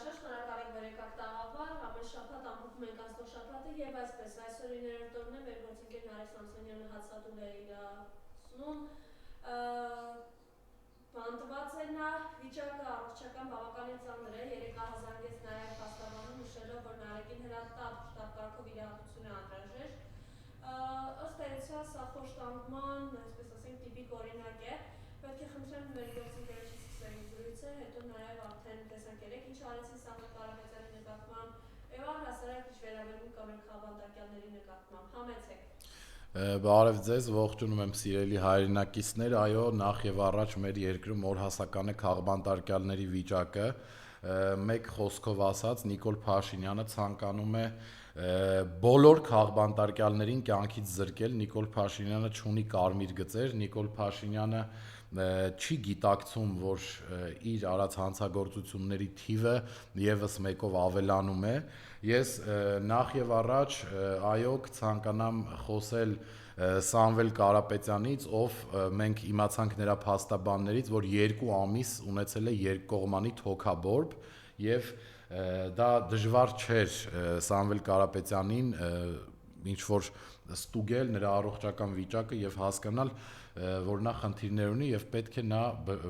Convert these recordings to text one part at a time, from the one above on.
Անհրաժեշտ շնորհակալ ենք, որ եկաք տաղավար, ամեն շաբաթ ամփոփում ենք անցնող շաբաթը եւ այսպես այսօր 9-րդ օրն է մեր գործընկեր Նարեկ Սամսոնյանը հացադուլ է իր սնում բանտված է նա վիճակը առողջական բավականին ծանր է, երեկահազանգեց նաև փաստաբանը նշելով, որ Նարեկին հրատապ շտապ կարգով իրահատություն է անհրաժեշտ։ Ըստ էության սա խոշտանգման, այսպես ասենք, տիպիկ օրինակ է, պետք է խնդրեմ մեր գործընկերոջից սկսենք զրույցը, հետո նաև արդեն տեսանք երեք ինչ արեցին Սամվել Կարապետյանի նկատմամբ եւ առհասարակ ինչ վերաբերում կա մեր խաղբանտարկյալների նկատմամբ։ Համեցեք։ Բարև ձեզ, ողջունում եմ սիրելի հայրենակիցներ, այո, նախ եւ առաջ մեր երկրում օրհասական է խաղբանտարկյալների վիճակը, մեկ խոսքով ասած Նիկոլ Փաշինյանը ցանկանում է բոլոր խաղբանտարկյալներին կյանքից զրկել, Նիկոլ Փաշինյանը չունի կարմիր գծեր, Նիկոլ Փաշինյանը չի գիտակցում, որ իր արած հանցագործությունների թիվը եւս մեկով ավելանում է։ Ես նախ եւ առաջ այո կցանկանամ խոսել Սամվել Կարապետյանից, ով մենք իմացանք նրա փաստաբաններից, որ 2 ամիս ունեցել է երկկողմանի թոքաբորբ եւ դա դժվար չէր Սամվել Կարապետյանին ինչ որ ստուգել նրա առողջական վիճակը եւ հասկանալ, որ նա խնդիրներ ունի եւ պետք է նա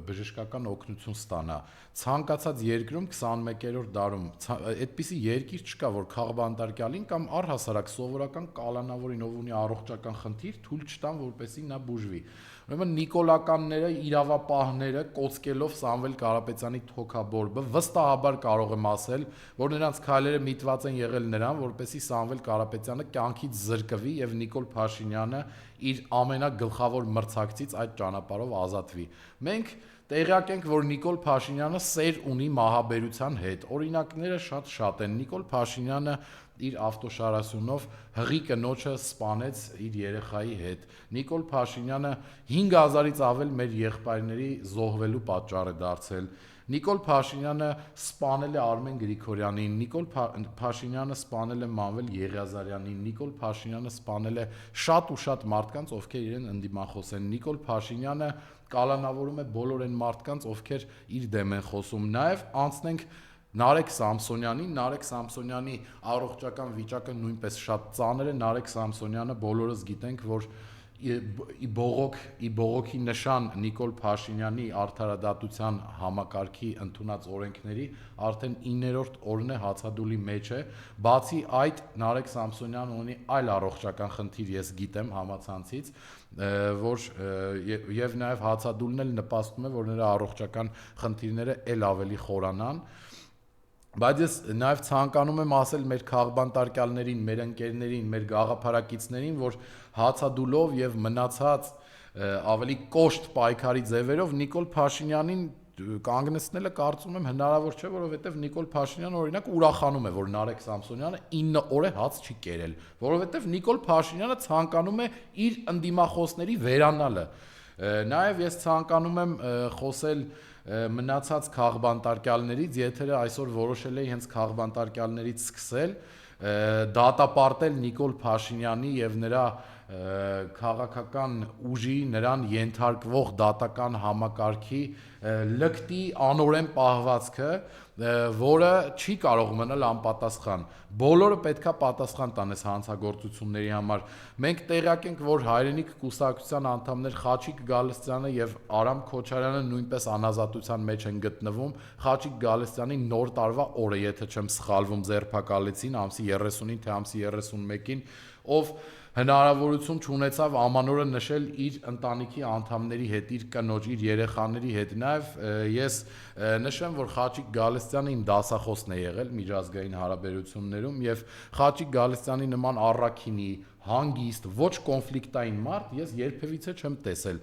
բժշկական օգնություն ստանա։ Ցանկացած երկրում 21-րդ դարում այդպիսի երկիր չկա, որ խաղբանտարկյալին կամ առհասարակ սովորական կալանավորին, ով ունի առողջական խնդիր, թույլ չտան, որպեսզի նա բուժվի։ Ուրեմն նիկոլականները, իրավապահները կոծկելով Սամվել Կարապետյանի թոքաբորբը վստահաբար կարող եմ ասել, որ նրանց քայլերը միտված են եղել նրան, որպեսզի Սամվել Կարապետյանը կյանքից զրկվի եւ Նիկոլ Փաշինյանը իր ամենագլխավոր մրցակցից այդ ճանապարհով ազատվի։ Մենք տեղյակ ենք, որ Նիկոլ Փաշինյանը սեր ունի մահաբերության հետ։ Օրինակները շատ են։ Նիկոլ Փաշինյանը իր ավտոշարասյունով հղի կնոջը սպանեց իր երեխայի հետ։ Նիկոլ Փաշինյանը 5000-ից ավել մեր եղբայրների զոհվելու պատճառ է դարձել։ Նիկոլ Փաշինյանը սպանել է Արմեն Գրիգորյանին, Նիկոլ Փաշինյանը սպանել է Մանվել Եղիազարյանին, Նիկոլ Փաշինյանը սպանել է շատ ու շատ մարդկանց, ովքեր իրեն ընդդիմախոս են։ Նիկոլ Փաշինյանը կալանավորում է բոլոր այն մարդկանց, ովքեր իր դեմ են խոսում։ Նաև անցնենք Նարեկ Սամսոնյանի առողջական վիճակը նույնպես շատ ծանր է։ Նարեկ Սամսոնյանը բոլորս գիտենք, որ բողոքի նշան Նիկոլ Փաշինյանի արդարադատության համակարգի ընդունած օրենքների արդեն 9-րդ օրն է հացադուլի մեջ է։ Բացի այդ, Նարեկ Սամսոնյանը ունի այլ առողջական խնդիր, ես գիտեմ համացանցից, որ եւ նաեւ հացադուլն էլ նպաստում է, որ նրա առողջական խնդիրները ել ավելի խորանան։ Բայց ես նաև ցանկանում եմ ասել մեր խաղբանտարկյալներին, մեր ընկերներին, մեր գաղափարակիցներին, որ հացադուլով եւ մնացած ավելի կոշտ պայքարի ձևերով Նիկոլ Փաշինյանին կանգնեցնելը կարծում եմ հնարավոր չէ, որովհետեւ Նիկոլ Փաշինյանը օրինակ ուրախանում է, որ Նարեկ Սամսոնյանը 9 օր է հաց չի կերել, որովհետեւ Նիկոլ Փաշինյանը ցանկանում է իր ընդդիմախոսների վերանալը։ Նաև ես ցանկանում եմ խոսել մնացած խաղբանտարկյալներից, եթերը այսօր որոշել էի հենց խաղբանտարկյալներից սկսել, դատապարտել Նիկոլ Փաշինյանի եւ նրա քաղաքական ուժի, նրան ենթարկվող դատական համակարգի լկտի անօրեն պահվածքը, որը չի կարող մնալ անպատասխան։ Բոլորը պետքա պատասխան տան այս հանցագործությունների համար։ Մենք տեղյակ ենք, որ Հայրենիք կուսակցության անդամներ Խաչիկ Գալստյանը եւ Արամ Քոչարյանը նույնպես անազատության մեջ են գտնվում։ Խաչիկ Գալստյանի նոր տարվա օրը, եթե չեմ սխալվում, ձերբակալեցին ամսի 30-ին թե ամսի 31-ին, ով հնարավորություն չունեցավ ամանորը նշել իր ընտանիքի անդամների հետ, իր կնոջ, իր երեխաների հետ։ Նաև ես նշեմ, որ Խաչիկ Գալստյանը իմ դասախոսն է եղել միջազգային հարաբերություններում եւ Խաչիկ Գալստյանի նման առաքինի, հանգիստ, ոչ կոնֆլիկտային մարդ ես երբևիցե չեմ տեսել։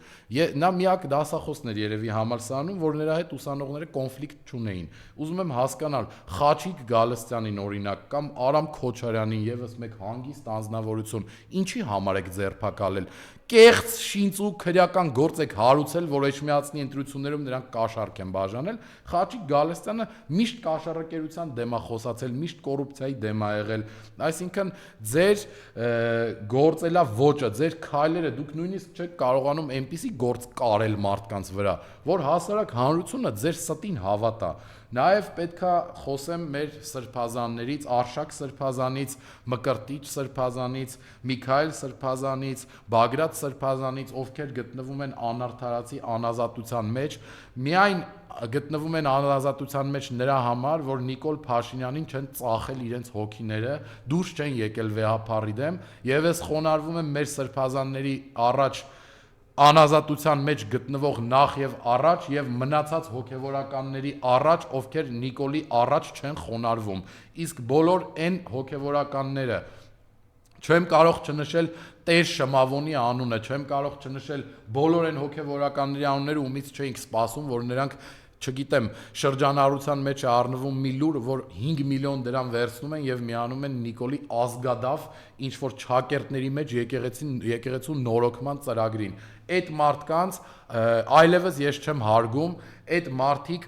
Նա միակ դասախոսն էր երևի համալսարանում, որ նրա հետ ուսանողները կոնֆլիկտ չունեին։ Ուզում եմ հասկանալ Խաչիկ Գալստյանին օրինակ կամ Արամ Քոչարյանին եւս մեկ հանգիստ անձնավորություն, ինչի համար եք ձերբակալել։ Կեղծ շինծ ու քրեական գործ եք հարուցել, որ Էջմիածնի ընտրություններում նրանք կաշառք են բաժանել։ Խաչիկ Գալստյանը միշտ կաշառակերության դեմ է խոսացել, միշտ կոռուպցիայի դեմ է եղել։ Այսինքն ձեր գործելա ոճը, ձեր քայլերը, դուք նույնիսկ չեք կարողանում այնպիսի գործ կարել մարդկանց վրա, որ հասարակ հանրությունը ձեր ստին հավատա։ Նաև պետքա խոսեմ մեր սրբազաններից, Արշակ սրբազանից, Մկրտիչ սրբազանից, Միքայել սրբազանից, Բագրատ սրբազանից, ովքեր գտնվում են անարդարացի անազատության մեջ, միայն գտնվում են անազատության մեջ նրա համար, որ Նիկոլ Փաշինյանին չեն ծախել իրենց հոգիները, դուրս չեն եկել վեհապարի դեմ, եւ ես խոնարհվում եմ մեր սրբազանների առաջ անազատության մեջ գտնվող նախ եւ առաջ եւ մնացած հոգեվորականների առաջ, ովքեր Նիկոլի առաջ չեն խոնարհվում, իսկ բոլոր այն հոգեվորականները չեմ կարող չնշել Տեր Շմավոնի անունը, չեմ կարող չնշել բոլոր այն հոգեվորականների անունները, ումից չէինք սպասում, որ նրանք չգիտեմ, շրջանառության մեջ է առնվում մի լուր, որ 5 միլիոն դրամ վերցնում են եւ միանում են Նիկոլի ազգադավ ինչ որ չակերտների մեջ եկեղեցու նորոգման ծրագրին։ Այդ մարդկանց այլևս ես չեմ հարգում, այդ մարդիկ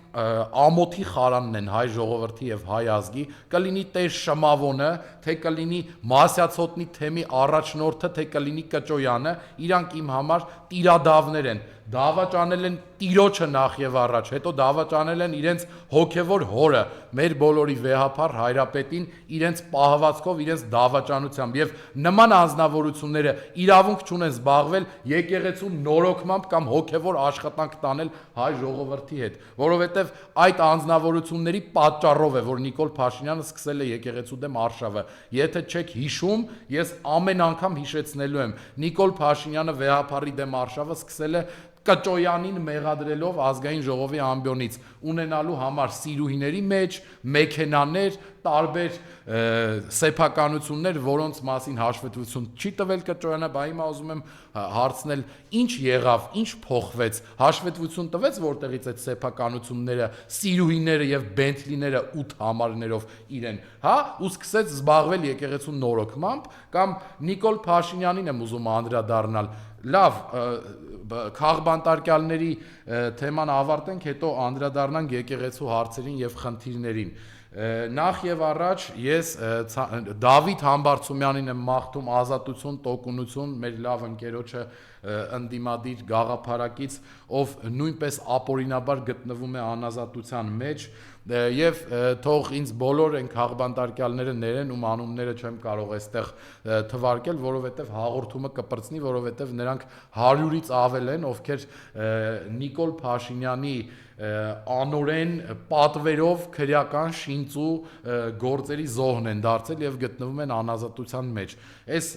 ամոթի խարանն են հայ ժողովրդի եւ հայ ազգի, կլինի Տեր Շմավոնը, թե կլինի Մասյացոտնի թեմի առաջնորդը, թե կլինի Կճոյանը, իրանք իմ համար տիրադավներ են, դավաճանել են Տիրոջը նախ եւ առաջ, հետո դավաճանել են իրենց հոգեվոր հորը, մեր բոլորի վեհապար հայրապետին իրենց պահվածքով, իրենց դավաճանությամբ եւ նման անձնավորությունները իրավունք չունեն զբաղվել եկեղեցու նորոգմամբ կամ հոգեվոր աշխատանք տանել հայ ժողովրդի հետ, որովհետեւ այդ անձնավորությունների պատճառով է, որ Նիկոլ Փաշինյանը սկսել է եկեղեցու դեմ արշավը։ Եթե չեք հիշում, ես ամեն անգամ հիշեցնելու եմ, Նիկոլ Փաշինյանը վեհապարի դեմ արշավը սկսել է Կճոյանին մեղադրելով ազգային ժողովի ամբիոնից, ունենալու համար սիրուհիների մեջ, մեքենաներ, տարբեր սեփականություններ, որոնց մասին հաշվետվություն չի տվել Կճոյանը, բա հիմա ուզում եմ հարցնել, ինչ եղավ, ինչ փոխվեց, հաշվետվություն տվեց, որտեղից այդ սեփականությունները, սիրուհիները եւ բենթլիները 8 համարներով իրեն, հա, ու սկսեց զբաղվել եկեղեցու նորոգմամբ, կամ Նիկոլ Փաշինյանին եմ ուզում անդրադառնալ։ Լավ, քաղբանտարկյալների թեման ավարտենք, հետո անդրադառնանք եկեղեցու հարցերին եւ խնդիրներին։ Նախ եւ առաջ ես Դավիթ Համբարձումյանին եմ մաղթում ազատություն, տոկունություն, մեր լավ ընկերոջը ընդդիմադիր գաղափարակից, ով նույնպես ապօրինաբար գտնվում է անազատության մեջ, եւ թող ինձ բոլոր այն քաղբանտարկյալները ներեն, ում անունները չեմ կարող այստեղ թվարկել, որովհետեւ հաղորդումը կպրծնի, որովհետեւ նրանք 100-ից ավել են, ովքեր Նիկոլ Փաշինյանի անորեն պատվերով քրեական շինծու գործերի զոհն են դարձել եւ գտնվում են անազատության մեջ։ Այս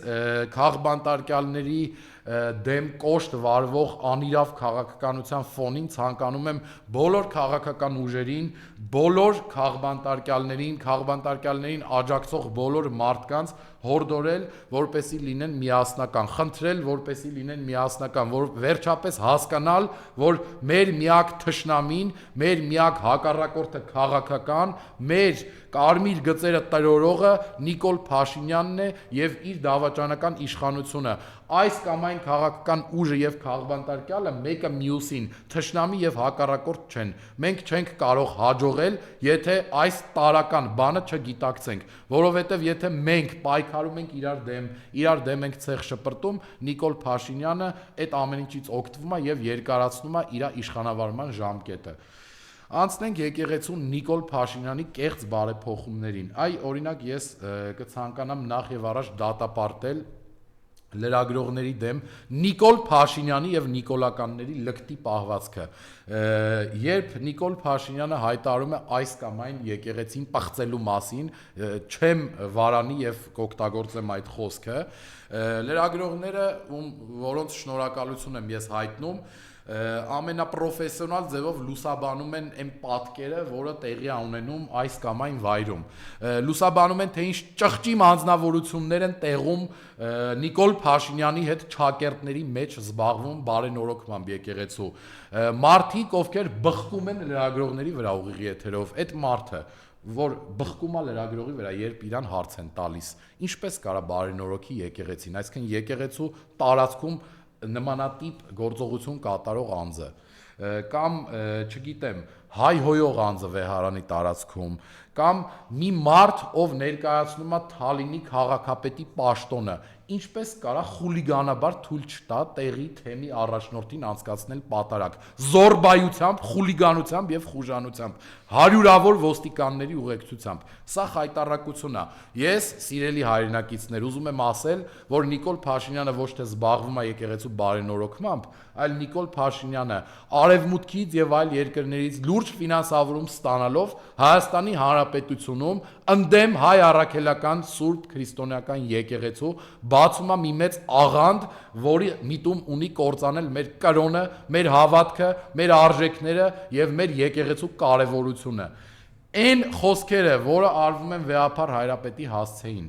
քաղբանտարկյալների դեմ կոշտ վարվող անիրավ քաղաքականության ֆոնին ցանկանում եմ բոլոր քաղաքական ուժերին, բոլոր քաղբանտարկյալներին աջակցող բոլոր մարդկանց հորդորել, որպեսզի լինեն միասնական, խնդրել, որպեսզի լինեն միասնական, որ վերջապես հասկանալ, որ մեր միակ թշնամին, մեր միակ հակառակորդը քաղաքական, մեր կարմիր գծերը տրորողը Նիկոլ Փաշինյանն է եւ իր դավաճանական իշխանությունը։ Այս կամ այն քաղաքական ուժը եւ քաղբանտարկյալը մեկը մյուսին թշնամի եւ հակառակորդ չեն։ Մենք չենք կարող հաջողել, եթե այս տարական բանը չգիտակցենք, որովհետեւ եթե մենք պայքարում ենք իրար դեմ ենք ցեղ շպրտում, Նիկոլ Փաշինյանը այդ ամեն ինչից օգտվում է եւ երկարացնում է իր իշխանավարման ժամկետը։ Անցնենք եկեղեցու Նիկոլ Փաշինյանի կեղծ բարեփոխումներին։ Այ օրինակ ես կցանկանամ նախ եւ առաջ դատապարտել լրագրողների դեմ Նիկոլ Փաշինյանի եւ նիկոլականների լկտի պահվածքը։ Երբ Նիկոլ Փաշինյանը հայտարարում է այս կամ այն եկեղեցին պղծելու մասին, չեմ վարանի եւ կօգտագործեմ այդ խոսքը, լրագրողները, որոնց շնորհակալություն եմ ես հայտնում, ամենապրոֆեսիոնալ ձևով լուսաբանում են այն պատկերը, որը տեղի է ունենում այս կամ այն վայրում։ Լուսաբանում են, թե ինչ ճղճիմ անձնավորություններ են տեղում Նիկոլ Փաշինյանի հետ չակերտների մեջ զբաղվում բարենորոգմամբ եկեղեցու։ Մարդիկ, ովքեր բխկում են լրագրողների վրա ուղիղ եթերով, այդ մարդը, որ բխկում է լրագրողի վրա, երբ իրան հարց են տալիս, ինչպես կարա բարենորոգի եկեղեցին, այսինքն եկեղեցու տարածքում նմանատիպ գործողություն կատարող անձը կամ չգիտեմ հայ հոյող անձը Վեհարանի տարածքում կամ մի մարդ, ով ներկայացնում է Թալինի քաղաքապետի պաշտոնը, ինչպես կարա խուլիգանաբար թույլ չտա տեղի թեմի առաջնորդին անցկացնել պատարակ, զորբայությամբ, խուլիգանությամբ եւ խուժանությամբ, հարյուրավոր ոստիկանների ուղեկցությամբ։ Սա խայտառակություն է։ Ես, սիրելի հայրենակիցներ, ուզում եմ ասել, որ Նիկոլ Փաշինյանը ոչ թե զբաղվում է եկեղեցու բարենորոգմամբ, այլ Նիկոլ Փաշինյանը արևմուտքից եւ այլ երկրներից լուրջ ֆինանսավորում ստանալով Հայաստանի Հանրապետությունում ընդդեմ հայ առաքելական Սուրբ քրիստոնեական եկեղեցու բացում է մի մեծ աղանդ, որի միտում ունի կործանել մեր կրոնը, մեր հավատքը, մեր արժեքները եւ մեր եկեղեցու կարեւորությունը։ Այն խոսքերը, որը արվում են Վեհափար Հայրապետի հասցեին,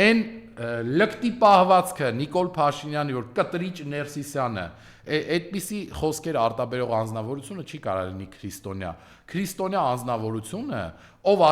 այն լկտի պահվածքը Նիկոլ Փաշինյանի, որ կտրիչ Ներսիսյանը, այդպիսի խոսքեր արտաբերող անձնավորությունը չի կարող լինի քրիստոնյա։ Քրիստոնյա անձնավորությունը, ով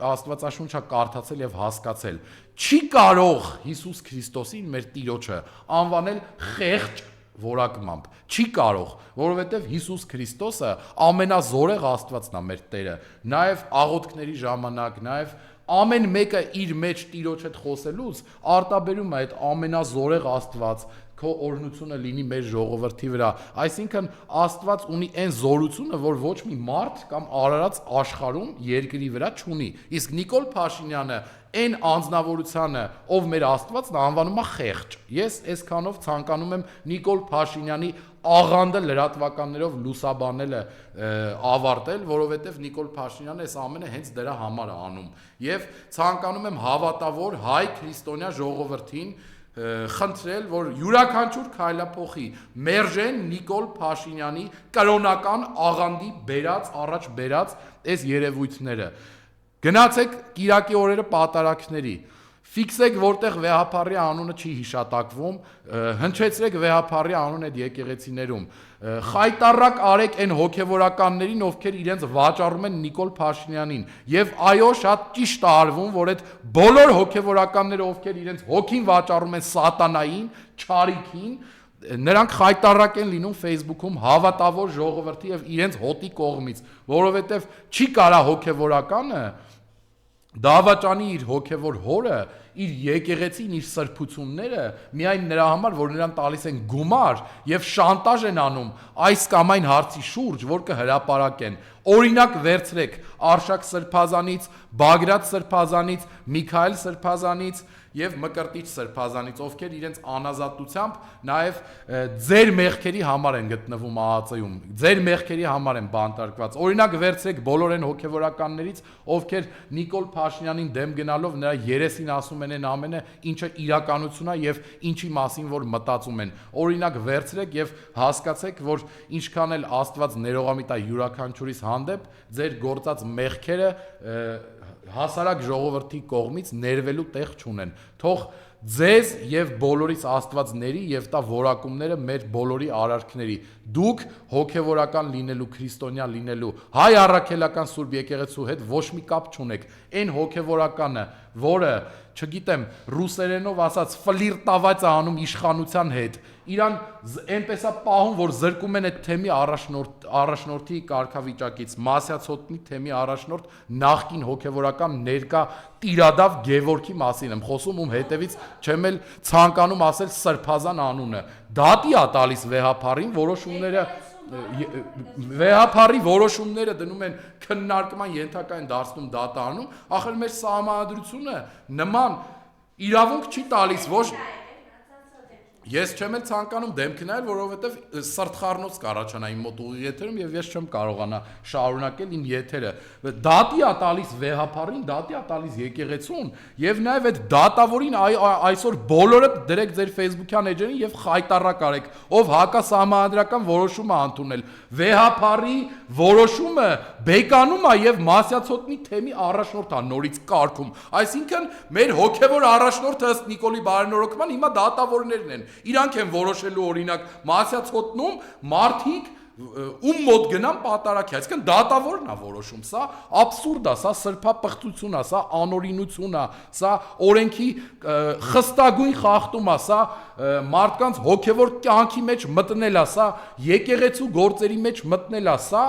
Աստվածաշունչը կարդացել եւ հասկացել, չի կարող Հիսուս Քրիստոսին, մեր Տիրոջը, անվանել խեղճ որակմամբ։ Չի կարող, որովհետև Հիսուս Քրիստոսը ամենազորեղ Աստվածն է մեր Տերը, նաև աղոթքների ժամանակ, նաև ամեն մեկը իր մեջ Տիրոջ հետ խոսելուց արտաբերում է այդ ամենազորեղ Աստված, քո օրհնությունը լինի մեր ժողովրդի վրա։ Այսինքն Աստված ունի այն զորությունը, որ ոչ մի մարդ կամ արարած աշխարհում երկրի վրա չունի։ Իսկ Նիկոլ Փաշինյանը այն անձնավորությանը, ով մեր Աստվածն է, անվանում է խեղճ։ Ես այսքանով ցանկանում եմ Նիկոլ Փաշինյանի աղանդը լրատվականներով լուսաբանելը ավարտել, որովհետև Նիկոլ Փաշինյանը այս ամենը հենց դրա համար է անում։ Եվ ցանկանում եմ հավատավոր հայ քրիստոնյա ժողովրդին խնդրել, որ յուրաքանչյուր քայլափոխի մերժեն Նիկոլ Փաշինյանի կրոնական աղանդի առաջ բերած այս երևույթները։ Գնացեք Կիրակի օրերը պատարակների, ֆիքսեք որտեղ Վեհափարի անունը չի հիշատակվում, հնչեցրեք Վեհափարի անունը այդ եկեղեցիներում, խայտառակ արեք այն հոգևորականներին, ովքեր իրենց վաճառում են Նիկոլ Փաշինյանին, եւ այո, շատ ճիշտ է արվում, որ այդ բոլոր հոգևորականները, ովքեր իրենց հոգին վաճառում են սատանային, չարիքին, նրանք խայտառակ են լինում Facebook-ում հավատավոր ժողովրդի եւ իրենց հոտի կողմից, որովհետեւ չի կարա հոգևորականը դավաճանի իր հոգևոր հորը, իր եկեղեցին, իր սրբությունները միայն նրա համար, որ նրան տալիս են գումար եւ շանտաժ են անում այս կամ այն հարցի շուրջ, որ կհրապարակեն։ Օրինակ վերցրեք Արշակ Սրբազանից, Բագրատ Սրբազանից, Միքայել Սրբազանից եւ Մկրտիչ Սրբազանից, ովքեր իրենց անազատությամբ նաեւ ձեր մեղքերի համար են գտնվում ԱԱԾ-ում, ձեր մեղքերի համար են բանտարկված։ Օրինակ վերցրեք բոլոր այն հոգևորականներից, ովքեր Նիկոլ Փաշինյանին դեմ գնալով նրա երեսին ասում են այն ամենը, ինչը իրականություն է եւ ինչի մասին որ մտածում են։ Օրինակ վերցրեք եւ հասկացեք, որ ինչքան էլ Աստված ներողամիտ է յուրաքանչյուրիս հանդեպ, ձեր գործած մեղքերը հասարակ ժողովրդի կողմից ներվելու տեղ չունեն։ Թող ձեզ եւ բոլորիս Աստվածների եւ տա որակումները մեր բոլորի արարքների։ Դուք հոգեվորական լինելու, քրիստոնյա լինելու, հայ առաքելական Սուրբ եկեղեցու հետ ոչ մի կապ չունեք։ Այն հոգեվորականը, որը, չգիտեմ, ռուսերենով ասած ֆլիրտավաց է անում իշխանության հետ, իրան այնպես է պահում, որ զրկում են այդ թեմի առաջնորդի կարգավիճակից, Մասյացոտնի թեմի առաջնորդ նախկին հոգևորական ներկա Տիրադավ Գևորգի մասին եմ խոսում, ում հետևից չեմ էլ ցանկանում ասել Սրբազան անունը։ Դատի է տալիս Վեհափարին, Վեհափարի որոշումները դնում են քննարկման ենթակա են դարձնում դատանում, ախր մեր սահմանադրությունը նման իրավունք չի տալիս, ոչ Ես չեմ էլ ցանկանում դեմք նայել, որովհետև սրտխառնոց կառաջանա իմ մոտ ուղիղ եթերում եւ ես չեմ կարողանա շարունակել իմ եթերը։ Դատի է տալիս Վեհափարին, դատի է տալիս եկեղեցուն եւ նաեւ այդ դատավորին այսօր բոլորը դրեք ձեր Facebook-յան էջերին եւ խայտառակ արեք, ով հակասահմանադրական որոշում է ընդունել։ Վեհափարի որոշումը բեկանում է եւ Մասյացոտնի թեմի առաջնորդ է նորից կարգում։ Այսինքն մեր հոգեվոր առաջնորդը ըստ Նիկոլի բարենորոգման հիմա դատավորներն են։ Իրանք են որոշելու օրինակ Մասյացոտնում մարդիկ ում մոտ գնան պատարակի, այսինքն դատավորն է որոշում, սա աբսուրդ է, սա սրբապղծություն է, սա անօրինություն է, սա օրենքի խստագույն խախտում է, սա մարդկանց հոգևոր կյանքի մեջ մտնել է, սա եկեղեցու գործերի մեջ մտնել է, սա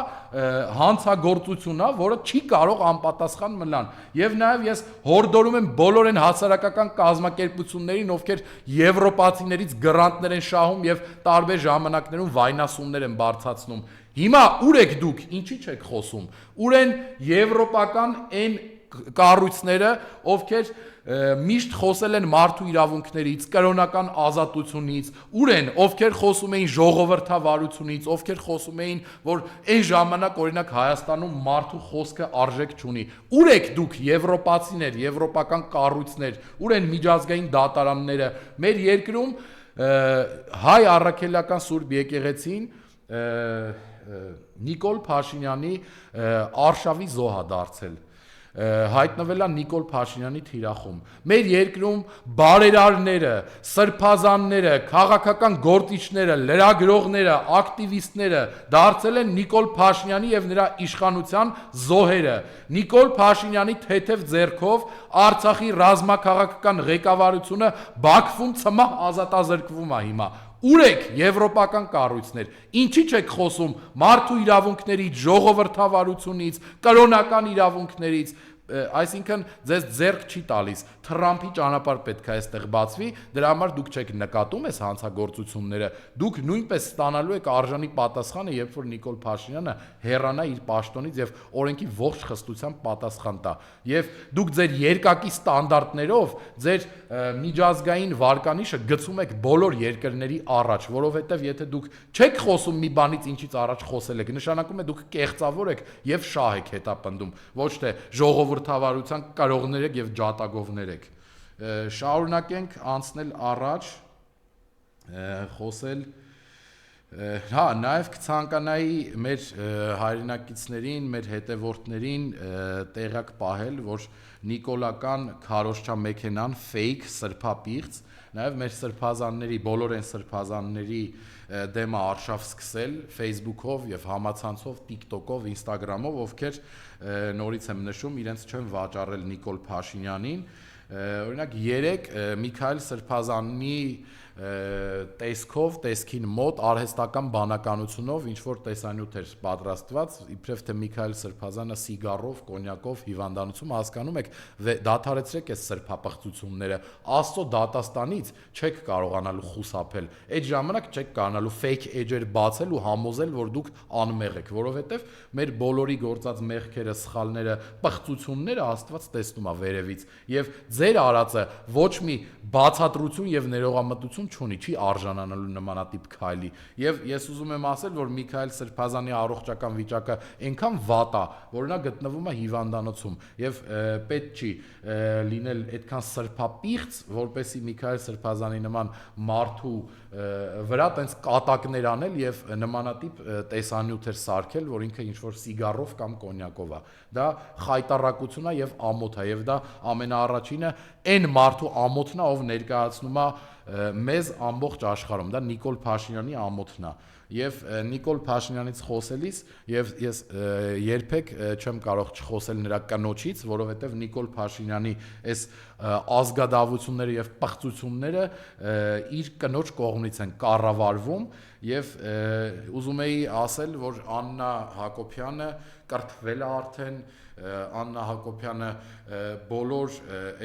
հանցագործություն է, որը չի կարող անպատասխան մնալ։ Եվ նաև ես հորդորում եմ բոլոր այն հասարակական կազմակերպություններին, ովքեր եվրոպացիներից գրանտներ են շահում եւ տարբեր ժամանակներում վայնասումներ են բարձրացնում։ Հիմա ուր եք դուք, ինչի՞ չեք խոսում։ Ուր են եվրոպական այն կառույցները, ովքեր միշտ խոսել են մարդու իրավունքներից, կրոնական ազատությունից, ուր են, ովքեր խոսում էին ժողովրդավարությունից, ովքեր խոսում էին, որ այն ժամանակ օրինակ Հայաստանում մարդու խոսքը արժեք չունի։ Ուր եք դուք եվրոպացիներ, եվրոպական կառույցներ, ուր են միջազգային դատարանները։ Մեր երկրում հայ առաքելական Սուրբ եկեղեցին Նիկոլ Փաշինյանի արշավի զոհ է դարձել, հայտնվել է Նիկոլ Փաշինյանի թիրախում։ Մեր երկրում բարերարները, սրբազանները, քաղաքական գործիչները, լրագրողները, ակտիվիստները դարձել են Նիկոլ Փաշինյանի եւ նրա իշխանության զոհերը։ Նիկոլ Փաշինյանի թեթև ձեռքով Արցախի ռազմաքաղաքական ղեկավարությունը Բաքվում ցմահ ազատազրկվում է հիմա։ Ուր եք եվրոպական կառույցներ, ինչի՞ չեք խոսում մարդու իրավունքներից, ժողովրդավարությունից, կրոնական իրավունքներից, այսինքն ձեզ ձեռք չի տալիս, Թրամփի ճանապարհ պետք է այստեղ բացվի, դրա համար դուք չեք նկատում այս հանցագործությունները, դուք նույնպես ստանալու եք արժանի պատասխանը, երբ որ Նիկոլ Փաշինյանը հեռանա իր պաշտոնից եւ օրենքի ողջ խստությամբ պատասխան տա։ Եվ դուք ձեր երկակի ստանդարտներով ձեր միջազգային վարկանիշը գցում եք բոլոր երկրների առաջ, որովհետեւ եթե դուք չեք խոսում մի բանից, ինչից առաջ խոսել եք, նշանակում է դուք կեղծավոր եք եւ շահ եք հետապնդում, ոչ թե ժողովրդավարության կարողներ եք եւ ջատագովներ եք։ Շարունակենք անցնել առաջ, խոսել, հա, նաև կցանկանայի մեր հայրենակիցներին, մեր հետևորդներին տեղյակ պահել, որ նիկոլական քարոզչա մեքենան fake սրբապիղծ, նաև մեր սրբազանների, բոլոր այն սրբազանների դեմը արշավ սկսել Facebook-ով եւ համացանցով, TikTok-ով, Instagram-ով, ովքեր նորից եմ նշում, իրենց չեն վաճառել Նիկոլ Փաշինյանին։ Օրինակ 3 Միքայել Սրբազանի տեսքին մոտ արհեստական բանականությունով ինչ որ տեսանյութ էր պատրաստված, իբրև թե Միքայել Սրբազանը սիգարով, կոնյակով հիվանդանոցում, հասկանում եք, դադարեցրեք այս սրբապղծությունները, Աստծո դատաստանից չեք կարողանալու խուսափել, այդ ժամանակ չեք կարողանալու fake edge-եր բացել ու համոզել, որ դուք անմեղ եք, որովհետև մեր բոլորի գործած մեղքերը, սխալները, պղծությունները Աստված տեսնում է վերևից, եւ ձեր արածը ոչ մի բացատրություն եւ ներողամտություն չունի, չի արժանանալու նմանատիպ քայլի։ Եվ ես ուզում եմ ասել, որ Միքայել Սրբազանի առողջական վիճակը այնքան վատ է, որ նա գտնվում է հիվանդանոցում եւ պետք չի լինել այդքան սրբապիղծ, որպեսի Միքայել Սրբազանի նման մարդու վրա տենց կատակներ անել եւ նմանատիպ տեսանյութեր սարքել, որ ինքը ինչ որ սիգարով կամ կոնյակով է։ Դա խայտարակություն է եւ ամոթ է եւ դա ամենաառաջինը այն մարդու ամոթն է, ով ներկայացնում է մեզ ամբողջ աշխարհում, դա Նիկոլ Փաշինյանի ամոթն է։ Եվ Նիկոլ Փաշինյանից խոսելիս եւ ես երբեք չեմ կարող չխոսել նրա կնոջից, որովհետեւ Նիկոլ Փաշինյանի այս ազգադավությունները եւ պղծությունները իր կնոջ կողմից են կառավարվում եւ ուզում էի ասել, որ Աննա Հակոբյանը կրթվել է արդեն, Աննա Հակոբյանը բոլոր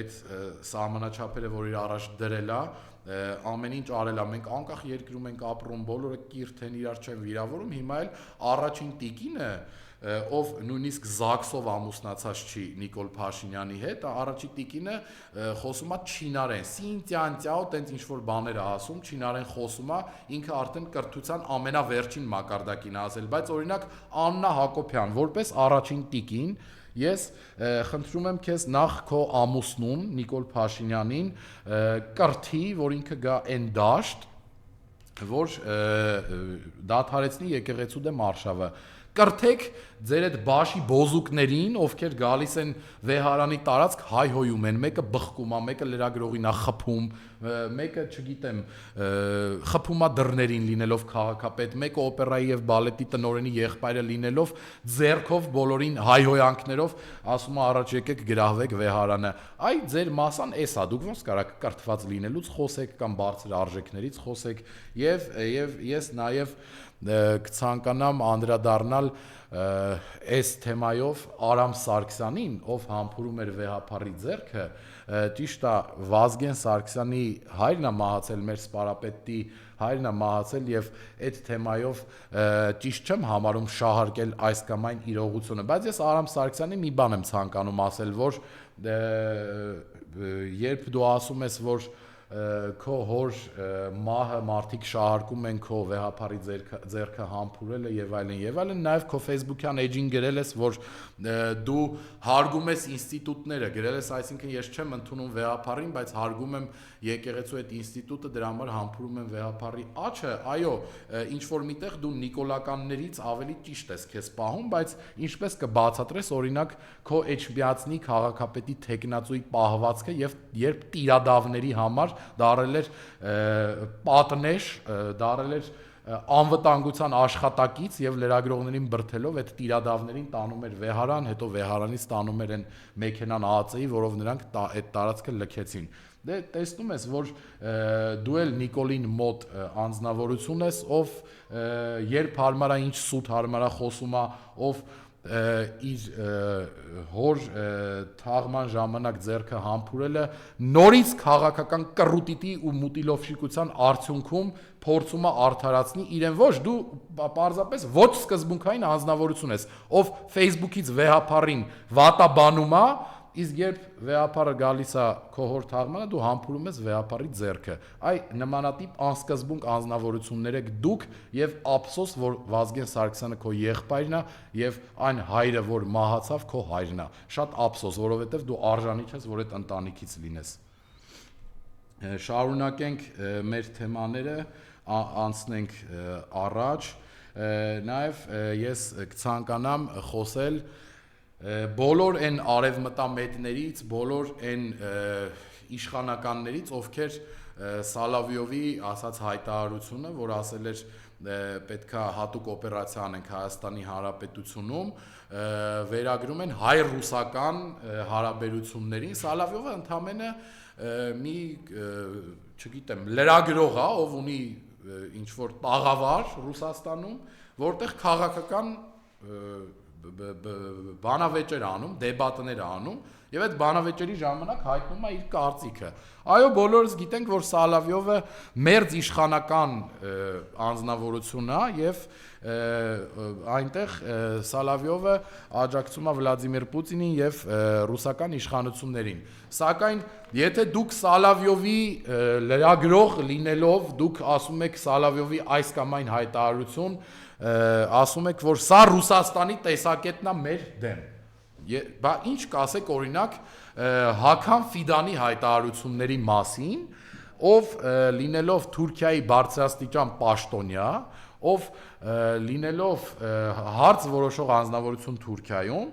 այդ սահմանաչափերը, որ իր առաջ դրել է, ամեն ինչ արել է, մենք անկախ երկրում ենք ապրում, բոլորը կիրթ են, իրար չեն վիրավորում, հիմա էլ առաջին տիկինը, ով նույնիսկ ԶԱԳՍ-ով ամուսնացած չի Նիկոլ Փաշինյանի հետ, առաջին տիկինը խոսում է չինարեն, սինտյանտյաո տենց ինչ-որ բաներ է ասում, չինարեն խոսում է, ինքը արդեն կրթության ամենավերջին մակարդակին է ասել, բայց օրինակ Աննա Հակոբյան, որպես առաջին տիկին, ես խնդրում եմ քեզ նախ քո ամուսնուն Նիկոլ Փաշինյանին կրթի, որ ինքը գա այն դաշտ, որ դադարեցնի եկեղեցու դեմ արշավը։ Կրթեք ձեր այդ բաշի բոզուկներին, ովքեր գալիս են վեհարանի տարածք, հայհոյում են, մեկը բխկում է, մեկը լրագրողին է խփում, մեկը, չգիտեմ, խփում է դռներին լինելով քաղաքապետ, մեկը օպերայի եւ բալետի տնօրենի եղբայրը լինելով ձեռքով բոլորին հայհոյանքներով ասում է առաջ եկեք գրահվեք վեհարանը։ Այ ձեր մասան էսա, դուք ոնց կարաք կրթված լինելուց խոսեք կամ բարձր արժեքներից խոսեք եւ ես նաեւ կցանկանամ անդրադառնալ այս թեմայով Արամ Սարգսյանին, ով համբուրում էր վեհապարի ձեռքը, ճիշտ է Վազգեն Սարգսյանի հայրն է մահացել, մեր սպարապետի հայրն է մահացել եւ այդ թեմայով ճիշտ չեմ համարում շահարկել այս կամ այն իրողությունը, բայց ես Արամ Սարգսյանի մի բան եմ ցանկանում ասել, որ երբ դու ասում ես, որ քո հոր մահը մարդիկ շահարկում են քո վեհապարի ձեռքը համբուրելը եւ այլն, նաեւ քո Facebook-յան էջին գրել ես, որ դու հարգում ես ինստիտուտները, գրել ես, այսինքն ես չեմ ընդունում վեհապարին, բայց հարգում եմ եկեղեցու այդ ինստիտուտը, դրա համար համբուրում եմ վեհապարի աչը, այո, ինչ որ միտեղ դու նիկոլականներից ավելի ճիշտ ես քեզ պահում, բայց ինչպես կբացատրես օրինակ քո էջմիածնի քաղաքապետի տեխնացուի պահվածքը եւ երբ տիրադավների համար դարել էր պատնեշ, դարել էր անվտանգության աշխատակից եւ լրագրողներին բրթելով այդ տիրադավներին տանում էր վեհարան, հետո վեհարանից տանում էր այն մեքենան ԱԱՑ-ի, որով նրանք այդ տարածքը լքեցին։ Դե տեսնում ես, որ դու էլ Նիկոլին մոտ անձնավորություն ես, ով երբ հարմարա ինչ սուտ հարմարա խոսում է, ով իր հոր թաղման ժամանակ ձեռքը համբուրելը նորից քաղաքական կռուտիտի ու մուտիլովշիկության արդյունքում փորձում է արդարացնի իրեն, ոչ դու պարզապես ոչ սկզբունքային անձնավորություն ես, ով Facebook-ից վեհապարին վատաբանում է, իսկ երբ վեհապարը գալիս է քո հոր թաղմանը, դու համբուրում ես վեհապարի ձեռքը։ Այ նմանատիպ անսկզբունք անձնավորություններ եք դուք եւ ափսոս, որ Վազգեն Սարգսյանը քո եղբայրն է եւ այն հայրը, որ մահացավ, քո հայրն է։ Շատ ափսոս, որովհետեւ դու արժանի չես, որ այդ ընտանիքից լինես։ Շարունակենք մեր թեմաները, անցնենք առաջ։ Նաեւ ես կցանկանամ խոսել բոլոր այն արևմտամետներից, բոլոր այն իշխանականներից, ովքեր Սալավիովի ասած հայտարարությունը, որ ասել էր պետքա հատուկ օպերացիա անենք Հայաստանի Հանրապետությունում, վերագրում են հայ-ռուսական հարաբերություններին։ Սալավիովը ընդամենը մի, չգիտեմ, լրագրող է, ով ունի ինչ-որ տաղավար Ռուսաստանում, որտեղ քաղաքական բանավեճեր անում, դեբատներ անում եւ այդ բանավեճերի ժամանակ հայտնում է իր կարծիքը։ Այո, բոլորս գիտենք, որ Սալավիովը մերձ իշխանական անձնավորություն է եւ այնտեղ Սալավիովը աջակցում է Վլադիմիր Պուտինին եւ ռուսական իշխանություններին։ Սակայն եթե դուք Սալավիովի լրագրող լինելով, դուք ասում եք Սալավիովի այս կամ այն հայտարարություն, ասում եք, որ սա Ռուսաստանի տեսակետն է մեր դեմ։ Բա ինչ կասեք օրինակ Հական Ֆիդանի հայտարարությունների մասին, ով լինելով Թուրքիայի բարձրաստիճան պաշտոնյա, ով լինելով հարց որոշող անձնավորություն Թուրքիայում,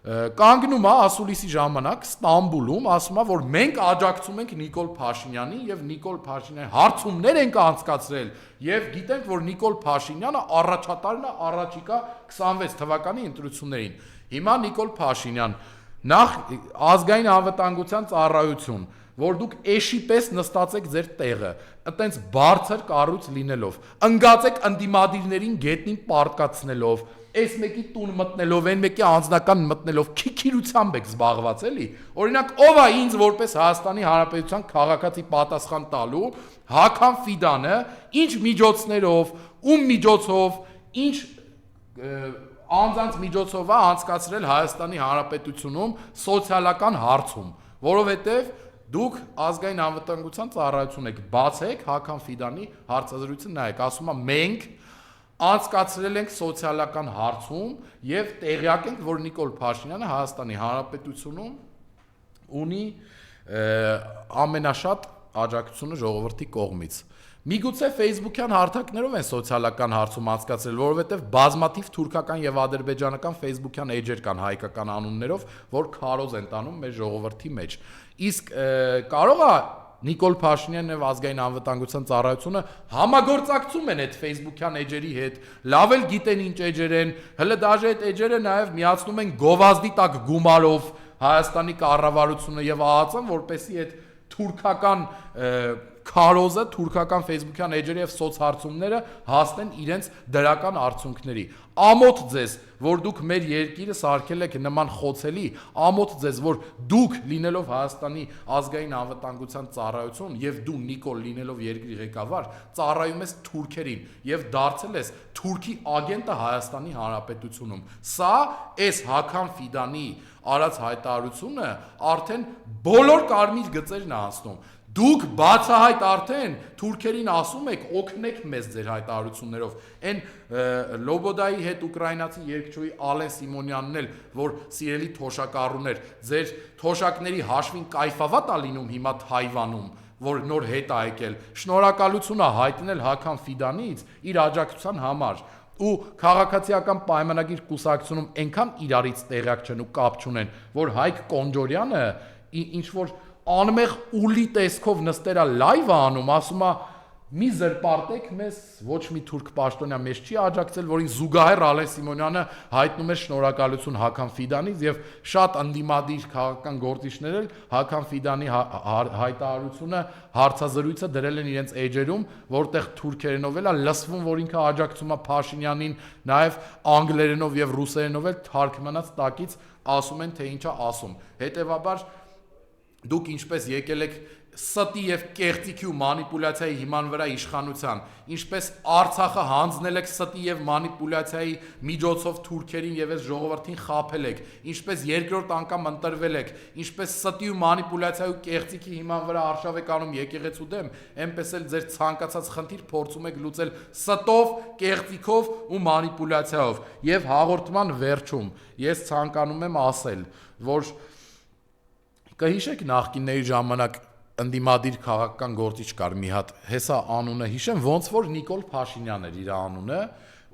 կանգնում է ասուլիսի ժամանակ Ստամբուլում, ասում է, որ մենք աջակցում ենք Նիկոլ Փաշինյանին եւ Նիկոլ Փաշինյանի հարցումներ ենք անցկացրել եւ գիտենք, որ Նիկոլ Փաշինյանը առաջատարն է առաջիկա 26 թվականի ընտրություններին։ Հիմա Նիկոլ Փաշինյան, նախ ազգային անվտանգության ծառայություն, որ դուք էշի պես նստածեք ձեր տեղը, այտենց բարձր կառույց լինելով, ընկածեք ընդդիմադիրներին գետնին պարտկացնելով, այս մեկի տուն մտնելով, այն մեկի անձնական մտնելով, քիքիրությամբ եք զբաղված էլի։ Օրինակ, ով է ինձ որպես Հայաստանի Հանրապետության քաղաքացի պատասխան տալու, Հական Ֆիդանը, ինչ միջոցներով, ում միջոցով, ինչ անձանց միջոցով է անցկացրել Հայաստանի Հանրապետությունում սոցիալական հարցում, որովհետև դուք ազգային անվտանգության ծառայություն եք, բացեք Հական Ֆիդանի հարցազրույցը նայեք, ասում է մենք անցկացրել ենք սոցիալական հարցում եւ տեղյակ ենք, որ Նիկոլ Փաշինյանը Հայաստանի Հանրապետությունում ունի ամենաշատ աջակցությունը ժողովրդի կողմից։ Միգուցե Facebook-յան հարթակներով են սոցիալական հարցում անցկացրել, որովհետև բազմաթիվ թուրքական եւ ադրբեջանական Facebook-յան էջեր կան հայկական անուններով, որ քարոզ են տանում մեր ժողովրդի մեջ։ Իսկ կարող է Նիկոլ Փաշինյանն եւ ազգային անվտանգության ծառայությունը համագործակցում են այդ Facebook-յան էջերի հետ, լավ էլ գիտեն ինչ էջեր են, հələ դաժե այդ էջերը նաեւ միացնում են գովազդի տակ գումարով Հայաստանի կառավարությունը եւ ԱԱԾ-ն, որպեսզի այդ թուրքական քարոզը, թուրքական Facebook-յան էջերը եւ սոցհարցումները հասնեն իրենց դրական արդյունքների։ Ամոթ ձեզ, որ դուք մեր երկիրը սարքել եք նման խոցելի, ամոթ ձեզ, որ դուք լինելով Հայաստանի ազգային անվտանգության ծառայություն եւ դու Նիկոլ լինելով երկրի ղեկավար, ծառայում ես թուրքերին եւ դարձել ես Թուրքի ագենտը Հայաստանի Հանրապետությունում։ Սա էս Հական Ֆիդանի արած հայտարարությունը արդեն բոլոր կարմիր գծերն է անցնում։ Դուք բացահայտ արդեն թուրքերին ասում եք օգնեք մեզ ձեր հայտարարություններով։ Այն Լոբոդայի հետ ուկրաինացի երգչուհի Ալեն Սիմոնյանն էլ, որ սիրելի թոշակառուներ, ձեր թոշակների հաշվին կայֆավատ է լինում հիմա Թայվանում, որ նոր հետ է եկել։ Շնորհակալություն է հայտնել Հական Ֆիդանից իր աջակցության համար։ Ու քաղաքացիական պայմանագիր կուսակցությունում այնքան իրարից տեղյակ չեն ու կապ չունեն, որ Հայկ Կոնջորյանը ինչ որ անմեղ ուլի տեսքով նստերա լայվ է անում, ասում է մի զրպարտեք մեզ, ոչ մի թուրք պաշտոնյա մեզ չի աջակցել, որին զուգահեռ Ալեն Սիմոնյանը հայտնում է շնորհակալություն Հական Ֆիդանից եւ շատ ընդդիմադիր քաղաքական գործիչներ էլ Հական Ֆիդանի հայտարարությունը հարցազրույցը դրել են իրենց էջերում, որտեղ թուրքերենով էլ է լսվում, որ ինքը աջակցում է Փաշինյանին, նաեւ անգլերենով եւ ռուսերենով էլ թարգմանած տակից ասում են թե ինչա ասում։ Հետեւաբար դուք ինչպես եկել եք ստի եւ կեղծիքի ու մանիպուլյացիայի հիման վրա իշխանության, ինչպես Արցախը հանձնել եք ստի եւ մանիպուլյացիայի միջոցով թուրքերին եւ այս ժողովրդին խաբել եք, ինչպես երկրորդ անգամ ընտրվել եք, ինչպես ստի ու մանիպուլյացիայի ու կեղծիքի հիման վրա արշավ եք անում եկեղեցու դեմ, այնպես էլ ձեր ցանկացած խնդիր փորձում եք լուծել ստով, կեղծիքով ու մանիպուլյացիայով։ Եվ հաղորդման վերջում ես ցանկանում եմ ասել, որ կհիշեք նախկինների ժամանակ ընդդիմադիր քաղաքական գործիչ կար մի հատ, հեսա անունը հիշեմ, ոնց որ Նիկոլ Փաշինյան էր իր անունը,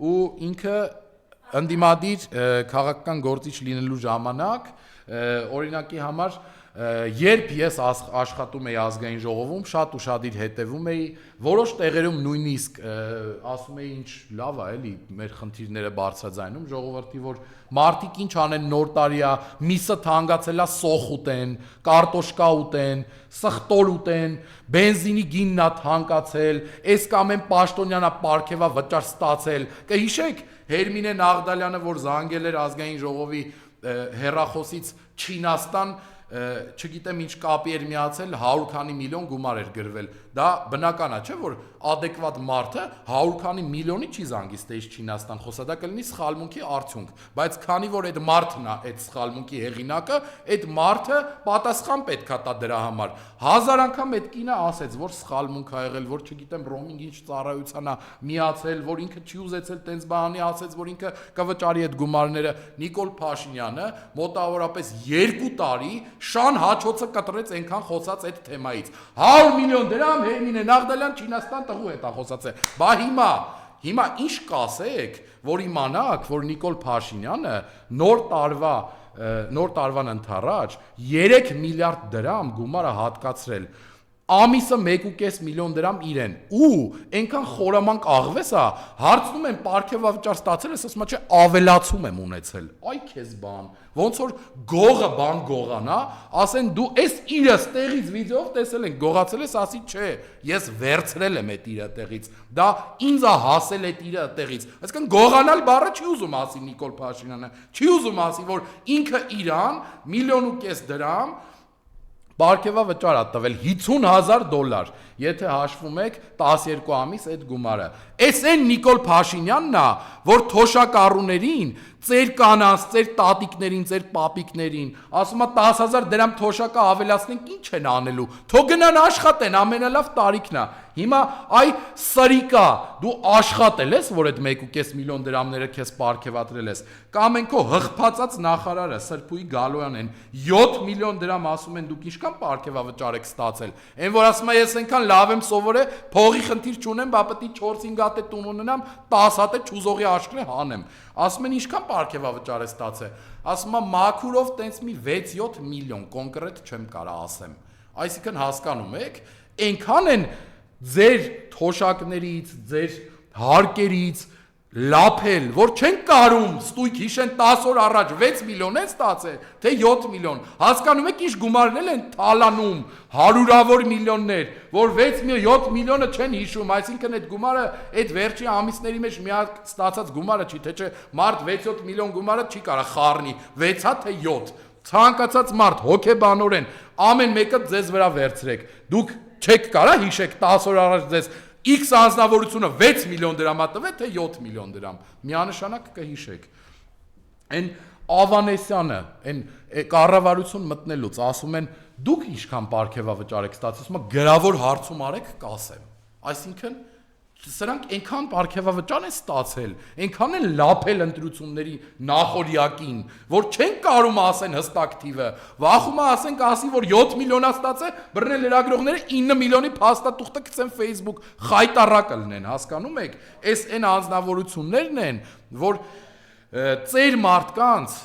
ու ինքը ընդդիմադիր քաղաքական գործիչ լինելու ժամանակ օրինակի համար երբ ես աշխատում էի ազգային ժողովում, շատ ուշադիր հետևում էի, որոշ տեղերում նույնիսկ ասում էի ինչ լավ է, էլի մեր խնդիրները բարձրաձայնում ժողովրդի, որ մարդիկ ինչ անեն նոր տարի է, միսը թանկացել է սոխ ուտեն, կարտոշկա ուտեն, սխտոր ուտեն, բենզինի գինն է թանկացել, այս կամ են պաշտոնյանա պարգևա վճար ստացել։ Կհիշեք Հերմինե Նաղդալյանը, որ զանգել էր ազգային ժողովի հեռախոսից Չինաստան, չգիտեմ ինչ կապի էր միացել, 100 քանի միլիոն գումար էր գրվել։ Դա բնական է, չէ՞ որ adekvat մարդը 100 քանի միլիոնի չի զանգի ստեյս Չինաստան, խոսա դա կլինի սխալմունքի արդյունք, բայց քանի որ այդ մարդն է այդ սխալմունքի հեղինակը, այդ մարդը պատասխան պետքա տա դրա համար։ 1000 անգամ այդ կինը ասեց, որ սխալմունք ա եղել, որ չգիտեմ ռոմինգ ինչ ծառայության է միացել, որ ինքը չի ուզեցել տենց բանի, ասեց, որ ինքը կվճարի այդ գումարները։ Նիկոլ Փաշինյանը մոտավորապես 2 տարի Շան հաչոցը կտրեց այնքան խոսած այդ թեմայից։ 100 միլիոն դրամ Հերմինե Նաղդալյան Չինաստան տղու հետ է խոսած է։ Բա հիմա ինչ կասեք, որ իմանաք, որ Նիկոլ Փաշինյանը նոր տարվան ընթառաջ 3 միլիարդ դրամ գումար է հատկացրել։ Ամիսը 1.5 միլիոն դրամ իրեն ու այնքան խորամանկ աղվես է հարցնում են պարգևավճար ստացել ես ասում է չէ ավելացում եմ ունեցել այ քեզ բան ոնց որ գողը բան գողանա ասեն դու էս իրը տեղից վիդեոով տեսել են գողացել ես ասի չէ ես վերցրել եմ այդ իրը տեղից դա ինձ է հասել այդ իրը տեղից այսինքն գողանալ բառը չի ուզում ասի Նիկոլ Փաշինյանը չի ուզում ասի որ ինքը իրան 1.5 միլիոն դրամ Պարգևավճար է տվել $50,000, եթե հաշվում եք 12 ամիս այդ գումարը։ Էս այն Նիկոլ Փաշինյանն է, որ թոշակառուներին Ձեր կանանց, ձեր տատիկներին, ձեր պապիկներին, ասում է 10,000 դրամ թոշակը ավելացնենք, ինչ են անելու։ Թող գնան աշխատեն, ամենալավ տարիքն է։ Հիմա այ սրիկա, դու աշխատել ես, որ այդ 1.5 միլիոն դրամները քեզ պարգևատրել ես։ Կամ են քո հղփածած նախարարը Սրփուի Գալոյանն 7 միլիոն դրամ ասում են դուք ինչքան պարգևավճար եք ստացել։ Այն որ ասում է ես այնքան լավ եմ սովորել, փողի խնդիր չունեմ, բա պետք է 4-5 հատ է տուն ունենամ, 10 հատ է ճուզողի աշխրե հանեմ։ Ասում են ինչքան պարգևավճար է ստացել։ Ասում է մաքուրով տենց մի 6-7 միլիոն, կոնկրետ չեմ կարող ասեմ։ Այսինքն հասկանում եք, այնքան են ձեր թոշակներից, ձեր հարկերից լափել, որ չեն կարում ստույգ հիշեն 10 օր առաջ 6 միլիոն է ստացել, թե 7 միլիոն, հասկանում եք ինչ գումարներ են թալանում, հարյուրավոր միլիոններ, որ 7 միլիոնը չեն հիշում, այսինքն այդ գումարը, այդ վերջի ամիսների մեջ միակ ստացած գումարը չի, թե չէ մարդ 6-7 միլիոն գումարը չի կարող խառնի, 6-ա թե 7, ցանկացած մարդ հոգեբանորեն ամեն մեկը ձեզ վրա վերցրեք, դուք չեք կարա հիշեք 10 օր առաջ ձեզ X անձնավորությունը 6 միլիոն դրամ տվե թե 7 միլիոն դրամ միանշանակ կհիշեք այն Ավանեսյանը այն կառավարություն մտնելուց ասում են դուք ինչքան պարգևավճար եք ստացել գրավոր հարցում արեք կասեմ այսինքն սրանք այնքան պարգևավճար են ստացել այնքան են լափել ընտրությունների նախորյակին որ չեն կարում ասեն հստակ թիվը վախում ասենք ասի որ 7 միլիոնա ստացել բռնել լրագրողները 9 միլիոնի փաստաթուղթը գցեն Facebook խայտարակը լինեն հասկանում եք այս այն անձնավորություններն են որ ծեր մարդկանց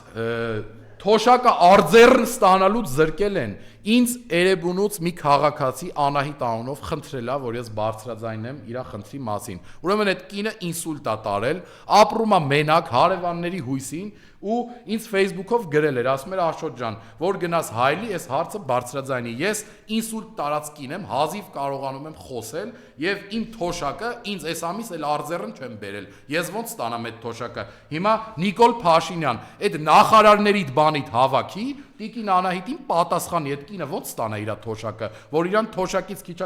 թոշակը արձերն ստանալուց զրկել են ինձ Էրեբունուց մի քաղաքացի Անահիտ անունով խնդրելա որ ես բարձրաձայնեմ իր խնդրի մասին ուրեմն այդ կինը ինսուլտ է տարել ապրում է մենակ հարևանների հույսին ու ինձ Facebook-ով գրել էր ասում էր Աշոտ ջան որ գնաս հայլի այս հարցը բարձրաձայնի ես ինսուլտ տարած կին եմ հազիվ կարողանում եմ խոսել եւ իմ թոշակը ինձ այս ամիս էլ արձերն չեմ բերել ես ոնց ստանամ այդ թոշակը հիմա Նիկոլ Փաշինյան այդ նախարարների բանիդ հավաքի Տիկին Անահիտին պատասխանի այդ կինը ոնց ստանա իր թոշակը որ իրան թոշակից քիչ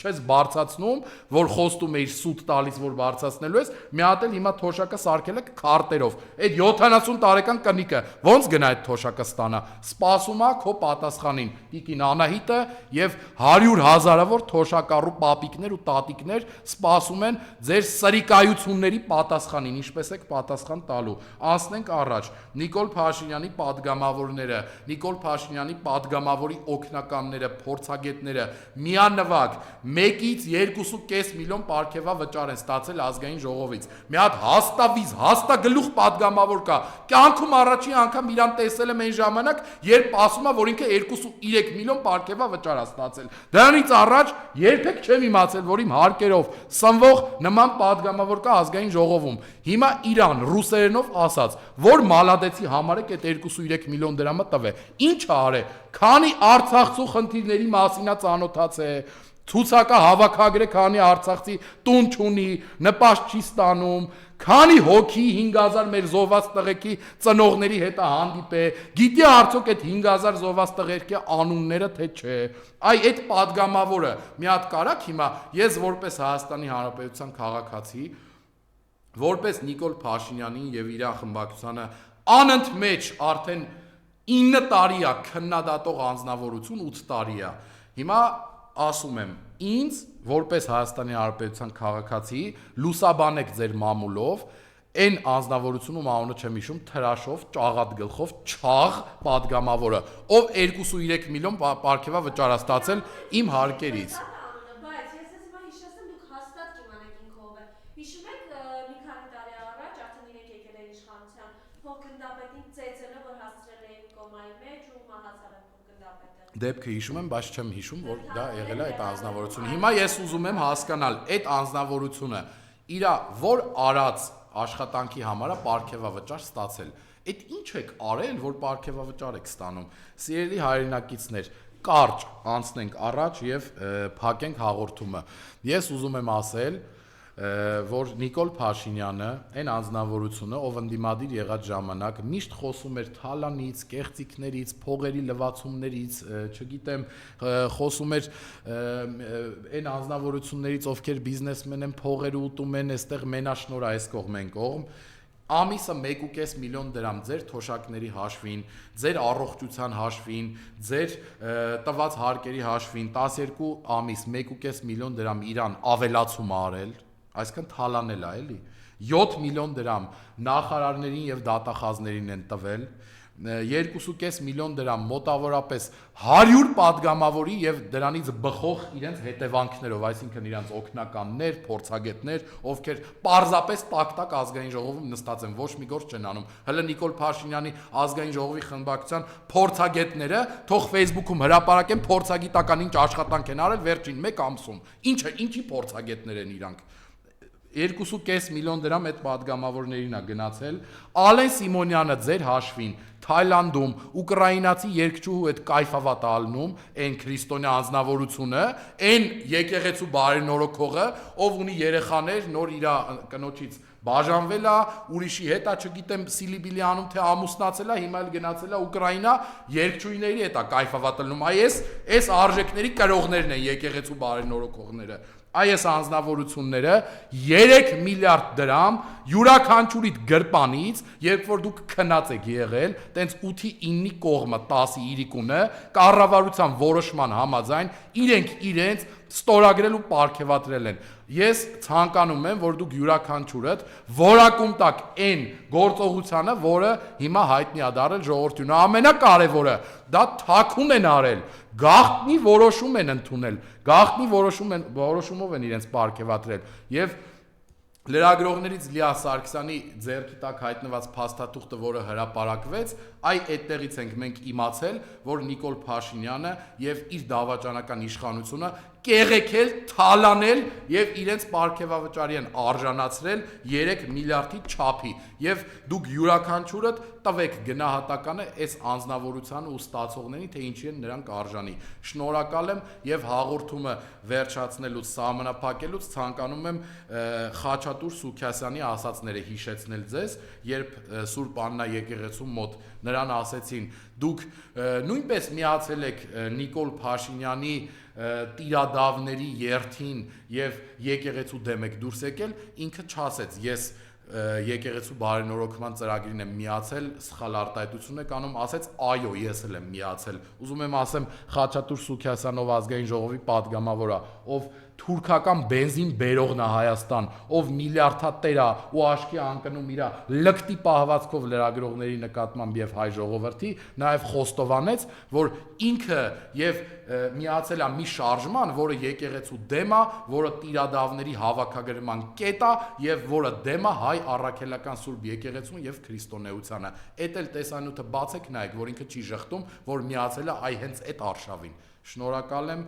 չես բարձացնում որ խոստում էիր սուտ տալիս որ բարձացնելու ես մի հատ էլ հիմա թոշակը սարքել է քարտերով այդ 70 տարեկան կնիկը ոնց գնա այդ թոշակը ստանա սպասում է քո պատասխանին Տիկին Անահիտը եւ 100 հազարավոր թոշակառու պապիկներ ու տատիկներ սպասում են ձեր սրիկայությունների պատասխանին ինչպես եք պատասխան տալու անցնենք առաջ Նիկոլ Փաշինյանի падգամավորները Նիկոլ Փաշինյանի падգամավորի օգնականները, փորձագետները միանվագ 1-ից 2.5 միլիոն պարգևավճար են ստացել ազգային ժողովից։ Մի հատ հաստավիզ, հաստագլուխ падգամավոր կա։ Կյանքում առաջին անգամ իրան տեսել եմ այն ժամանակ, երբ ասում է, որ ինքը 2.3 միլիոն պարգևավճար է ստացել։ Դրանից առաջ երբեք չեմ իմացել, որ իմ հարկերով սնվող նման падգամավոր կա ազգային ժողովում։ Հիմա Իրան ռուսերենով ասած, որ մալադեցի համար է այդ 2.3 միլիոն դրամը տվե։ Ինչ արե։ Քանի Արցախցու խնդիրների մասին է ծանոթացել։ Ցուցակը հավաքագրե քանի Արցախցի տուն չունի, նպաստ չի ստանում, քանի հոգի 5000 մեր զոհված տղեկի ծնողների հետ է հանդիպե, գիտի արդյոք այդ 5000 զոհված տղերքի անունները թե չէ։ Այ այդ падգամավորը մի հատ կարակ հիմա ես որպես Հայաստանի Հանրապետության քաղաքացի, որպես Նիկոլ Փաշինյանին եւ իր խմբակցությանը անընդմեջ արդեն 9 տարի է քննադատող անձնավորություն 8 տարի է։ Հիմա ասում եմ, ինձ որպես Հայաստանի Հանրապետության քաղաքացի լուսաբանեք ձեր մամուլով, այն անձնավորությունում անունը չեմ հիշում, թրաշով, ճաղատ գլխով, չաղ падգամավորը, ով 2.3 միլիոն պարգևավճար է ստացել իմ հարկերից։ Բայց ես հիմա հիշեցեմ դուք հաստատ կիմանեք ինքը ով է։ Հիշում եք մի քանի տարի առաջ արդեն իրենք եկել էին իշխանության, փոխգնդապետին ծեծելը որ հասցրել էին կոմայի մեջ ու մահացել են փոխգնդապետը։ Դեպքը հիշում եմ, բայց չեմ հիշում, որ դա եղել է այդ անձնավորությունը։ Հիմա ես ուզում եմ հասկանալ այդ անձնավորությունը իր որ արած աշխատանքի համար է պարգևավճար ստացել։ Այդ ինչ եք արել, որ պարգևավճար եք ստանում։ Սիրելի հայրենակիցներ, կարճ անցնենք առաջ եւ փակենք հաղորդումը։ Ես ուզում եմ ասել, որ Նիկոլ Փաշինյանը, այն անձնավորությունը, ով ընդդիմադիր եղած ժամանակ միշտ խոսում էր թալանից, կեղծիքներից, փողերի լվացումներից, չգիտեմ, խոսում էր այն անձնավորություններից, ովքեր բիզնեսմեն են, փողեր ուտում են, այստեղ մենաշնոր այս կողմ են կողմ, ամիսը 1.5 միլիոն դրամ ձեր թոշակների հաշվին, ձեր առողջության հաշվին, ձեր տված հարկերի հաշվին 12 ամիս 1.5 միլիոն դրամ իրան ավելացում արել, այսինքն թալանել է, էլի 7 միլիոն դրամ նախարարներին եւ դատախազներին են տվել, 2.5 միլիոն դրամ մոտավորապես 100 падգամավորի եւ դրանից բխող իրենց հետևանքներով, այսինքն իրենց օգնականներ, փորձագետներ, ովքեր պարզապես տակ-տակ ազգային ժողովում նստած են, ոչ մի գործ չեն անում։ Հələ Նիկոլ Փաշինյանի ազգային ժողովի խմբակցության փորձագետները թող Facebook-ում հրապարակեն փորձագիտական ինչ աշխատանք են արել վերջին 1 ամսում։ Ինչի փորձագետներ են իրանք։ 2.5 միլիոն դրամ այդ падգամավորներին է գնացել։ Ալեն Սիմոնյանը ձեր հաշվին Թայլանդում ուկրաինացի երգչուհու հետ կայֆավատ ալնում, այն քրիստոնյա անձնավորությունը, այն եկեղեցու բարենորոքողը, ով ունի երեխաներ, նոր իր կնոջից բաժանվել է, ուրիշի հետ է, չգիտեմ, Սիլիբիլի անում թե ամուսնացել է, հիմա էլ գնացել է Ուկրաինա, երգչուհիների հետ է կայֆավատ ալնում։ Այս արժեքների կրողներն են եկեղեցու բարենորոքողները։ Այս անձնավորությունները 3 միլիարդ դրամ յուրաքանչյուրիդ գրպանից, երբ որ դուք քնած եք եղել, տենց 8-ի 9-ի կողմը 10-ի իրիկունը կառավարության որոշման համաձայն իրենց ստորագրել ու պարգևատրել են։ Ես ցանկանում եմ, որ դուք յուրաքանչյուրդ որակում տակ այն գործողությանը, որը հիմա հայտնի է դարել ժողովրդին, ամենակարևորը դա թաքուն են արել, գաղտնի որոշում են ընդունել, գաղտնի որոշումով են իրենց պարգևատրել եւ լրագրողներից Լիա Սարգսյանի ձեռքի տակ հայտնված փաստաթուղթը, որը հրապարակվեց, այդտեղից ենք մենք իմացել, որ Նիկոլ Փաշինյանը եւ իր դավաճանական իշխանությունը կեղեքել, թալանել եւ իրենց պարգևավճարի են արժանացրել 3 միլիարդի չափի եւ դուք յուրաքանչյուրդ տվեք գնահատականը այս անձնավորությանը ու ստացողներին, թե ինչի են նրանք արժանի։ Շնորհակալ եմ եւ հաղորդումը վերջացնելուց, սահմանափակելուց ցանկանում եմ Խաչատուր Սուքյասյանի ասածները հիշեցնել ձեզ, երբ Սուրբ Աննա եկեղեցու մոտ նրան ասեցին. դուք նույնպես միացել եք Նիկոլ Փաշինյանի տիրադավների երթին եւ եկեղեցու դեմ եք դուրս եկել, ինքը չասեց ես եկեղեցու բարենորոգման ծրագրին եմ միացել, սխալ արտահայտություն եք անում, ասեց այո, ես էլ եմ միացել։ Ուզում եմ ասեմ Խաչատուր Սուքյասյանով ազգային ժողովի падգամավոր է, ով թուրքական բենզին բերողն է Հայաստան, ով միլիարդատեր է ու աշկի անկնում իր լկտի պահվածքով լրագրողների նկատմամբ եւ հայ ժողովրդի, նաեւ խոստովանեց, որ ինքը եւ միացել է մի շարժման, որը եկեղեցու դեմ է, որը տիրադավների հավաքագրման կետ է եւ որը դեմ է հայ առաքելական Սուրբ եկեղեցուն եւ քրիստոնեությանը։ Էդ էլ տեսանյութը բացեք նայեք, որ ինքը չի ժխտում, որ միացել է հենց այդ արշավին։ Շնորհակալ եմ,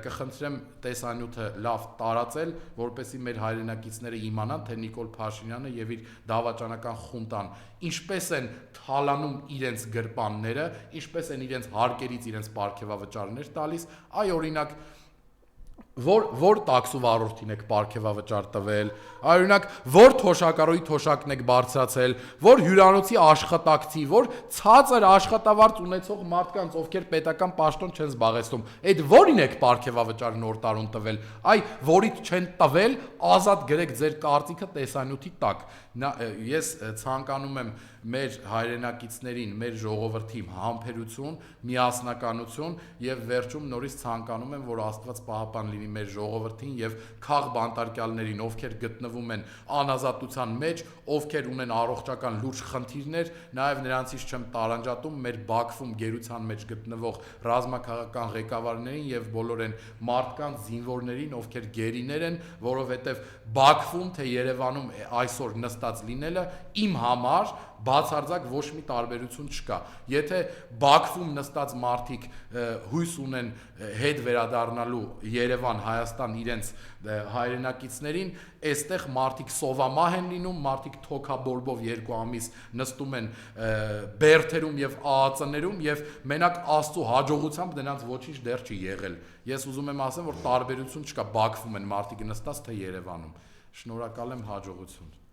կխնդրեմ տեսանյութը լավ տարածել, որպեսզի մեր հայրենակիցները իմանան, թե Նիկոլ Փաշինյանը եւ իր դավաճանական խունտան ինչպես են թալանում իրենց գրպանները, ինչպես են իրենց հարկերից իրենց պարգևավճարներ տալիս, այ օրինակ որ տաքսու վարորդին եք պարգևավճար տվել, օրինակ որ թոշակառուի թոշակն եք բարձրացել, որ հյուրանոցի աշխատակցի, որ ցածր աշխատավարձ ունեցող մարդկանց, ովքեր պետական պաշտոն չեն զբաղեցնում, այդ որին եք պարգևավճար նոր տարուն տվել, այ որից չեն տվել, ազատ գրեք ձեր կարծիքը տեսանյութի տակ։ Ես ցանկանում եմ մեր հայրենակիցներին, մեր ժողովրդին համբերություն, միասնականություն եւ վերջում նորից ցանկանում եմ, որ Աստված պահապան լինի մեր ժողովրդին եւ քաղ բանտարկյալներին, ովքեր գտնվում են անազատության մեջ, ովքեր ունեն առողջական լուրջ խնդիրներ, նաեւ նրանցից չեմ տարանջատում մեր Բաքվում գերության մեջ գտնվող ռազմաքաղաքական ղեկավարներին եւ բոլոր այն մարդկանց զինվորներին, ովքեր գերիներ են, որովհետեւ Բաքվում թե Երևանում այսօր նստած լինելը իմ համար բացարձակ ոչ մի տարբերություն չկա։ Եթե Բաքվում նստած մարդիկ հույս ունեն հետ վերադառնալու Երևան, Հայաստան իրենց հայրենակիցներին, այստեղ մարդիկ սովամահ են լինում, մարդիկ թոքաբորբով 2 ամիս նստում են բերթերում եւ ԱԱԾ-ներում եւ մենակ Աստծո հաջողությամբ նրանց ոչինչ դեռ չի եղել։ Ես ուզում եմ ասեմ, որ տարբերություն չկա Բաքվում են մարդիկ նստած թե Երևանում։ Շնորհակալ եմ, հաջողություն։